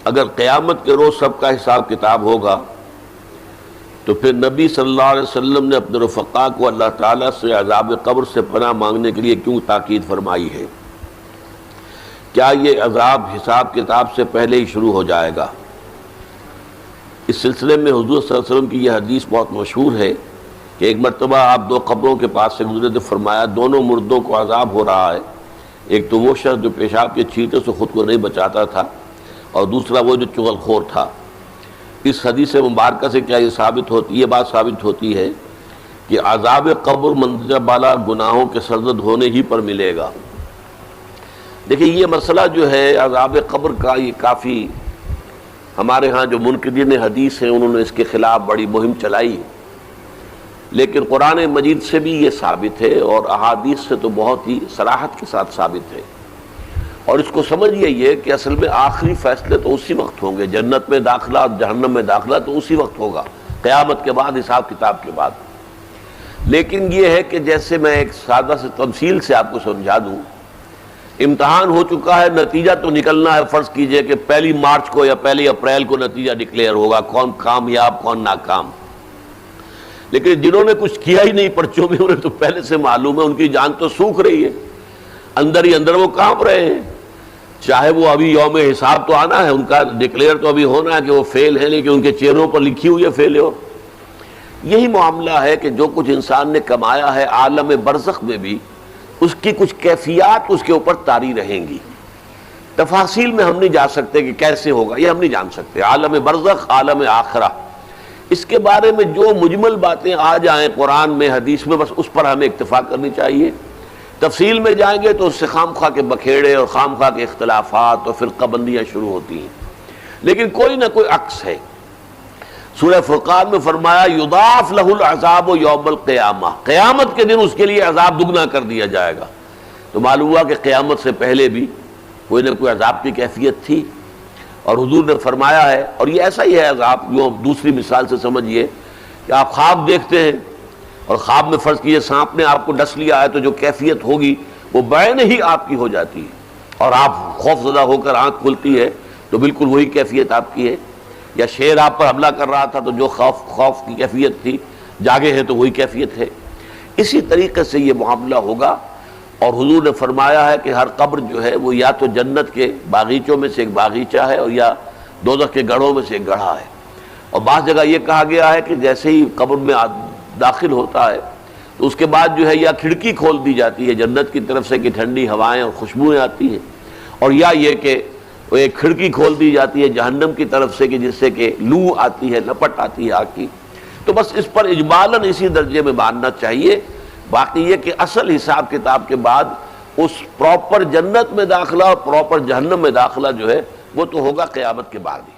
اگر قیامت کے روز سب کا حساب کتاب ہوگا تو پھر نبی صلی اللہ علیہ وسلم نے اپنے رفقا کو اللہ تعالیٰ سے عذاب قبر سے پناہ مانگنے کے لیے کیوں تاکید فرمائی ہے؟ کیا یہ عذاب حساب کتاب سے پہلے ہی شروع ہو جائے گا؟ اس سلسلے میں حضور صلی اللہ علیہ وسلم کی یہ حدیث بہت مشہور ہے کہ ایک مرتبہ آپ دو قبروں کے پاس سے گزرے تو فرمایا دونوں مردوں کو عذاب ہو رہا ہے، ایک تو وہ شخص جو پیشاب کے چھینٹے سے خود کو نہیں بچاتا تھا، اور دوسرا وہ جو چغل خور تھا۔ اس حدیث مبارکہ سے کیا یہ بات ثابت ہوتی ہے کہ عذاب قبر مندرجہ بالا گناہوں کے سرزد ہونے ہی پر ملے گا۔ دیکھیں یہ مسئلہ جو ہے عذاب قبر کا، یہ کافی ہمارے ہاں جو منکرین حدیث ہیں انہوں نے اس کے خلاف بڑی مہم چلائی، لیکن قرآن مجید سے بھی یہ ثابت ہے اور احادیث سے تو بہت ہی صراحت کے ساتھ ثابت ہے۔ اور اس کو سمجھیے یہ کہ اصل میں آخری فیصلے تو اسی وقت ہوں گے، جنت میں داخلہ اور جہنم میں داخلہ تو اسی وقت ہوگا، قیامت کے بعد، حساب کتاب کے بعد۔ لیکن یہ ہے کہ جیسے میں ایک سادہ سے تمثیل سے آپ کو سمجھا دوں، امتحان ہو چکا ہے، نتیجہ تو نکلنا ہے۔ فرض کیجئے کہ 1 مارچ کو یا 1 اپریل کو نتیجہ ڈکلیئر ہوگا، کون کامیاب کون ناکام۔ لیکن جنہوں نے کچھ کیا ہی نہیں پرچوں میں، انہیں تو پہلے سے معلوم ہے، ان کی جان تو سوکھ رہی ہے، اندر ہی اندر وہ کانپ رہے ہیں۔ چاہے وہ ابھی یوم حساب تو آنا ہے، ان کا ڈکلیئر تو ابھی ہونا ہے کہ وہ فیل ہے، لیکن ان کے چہروں پر لکھی ہوئی ہے فیلور۔ یہی معاملہ ہے کہ جو کچھ انسان نے کمایا ہے عالم برزخ میں بھی اس کی کچھ کیفیات اس کے اوپر طاری رہیں گی۔ تفاصیل میں ہم نہیں جا سکتے کہ کیسے ہوگا، یہ ہم نہیں جان سکتے۔ عالم برزخ، عالم آخرہ، اس کے بارے میں جو مجمل باتیں آ جائیں قرآن میں حدیث میں، بس اس پر ہمیں اکتفا کرنی چاہیے۔ تفصیل میں جائیں گے تو اس سے خام خواہ کے بکھیڑے اور خام خواہ کے اختلافات اور فرقہ بندیاں شروع ہوتی ہیں، لیکن کوئی نہ کوئی عکس ہے۔ سورہ فرقان میں فرمایا یضاعف لہ العذاب یوم القیامہ، قیامت کے دن اس کے لیے عذاب دگنا کر دیا جائے گا۔ تو معلوم ہوا کہ قیامت سے پہلے بھی کوئی نہ کوئی عذاب کی کیفیت تھی، اور حضور نے فرمایا ہے، اور یہ ایسا ہی ہے عذاب جو دوسری مثال سے سمجھیے کہ آپ خواب دیکھتے ہیں اور خواب میں فرض کیجئے سانپ نے آپ کو ڈس لیا ہے، تو جو کیفیت ہوگی وہ بعین ہی آپ کی ہو جاتی ہے، اور آپ خوف زدہ ہو کر آنکھ کھلتی ہے تو بالکل وہی کیفیت آپ کی ہے۔ یا شیر آپ پر حملہ کر رہا تھا تو جو خوف کی کیفیت تھی، جاگے ہیں تو وہی کیفیت ہے۔ اسی طریقے سے یہ معاملہ ہوگا، اور حضور نے فرمایا ہے کہ ہر قبر جو ہے وہ یا تو جنت کے باغیچوں میں سے ایک باغیچہ ہے اور یا دوزخ کے گڑھوں میں سے ایک گڑھا ہے۔ اور بعض جگہ یہ کہا گیا ہے کہ جیسے ہی قبر میں داخل ہوتا ہے تو اس کے بعد جو ہے یا کھڑکی کھول دی جاتی ہے جنت کی طرف سے کہ ٹھنڈی ہوائیں اور خوشبوئیں آتی ہیں، اور یا یہ کہ وہ ایک کھڑکی کھول دی جاتی ہے جہنم کی طرف سے کہ جس سے کہ لو آتی ہے، لپٹ آتی ہے آگ کی۔ تو بس اس پر اجمالاً اسی درجے میں ماننا چاہیے۔ باقی یہ کہ اصل حساب کتاب کے بعد اس پراپر جنت میں داخلہ اور پراپر جہنم میں داخلہ جو ہے وہ تو ہوگا قیامت کے بعد ہی۔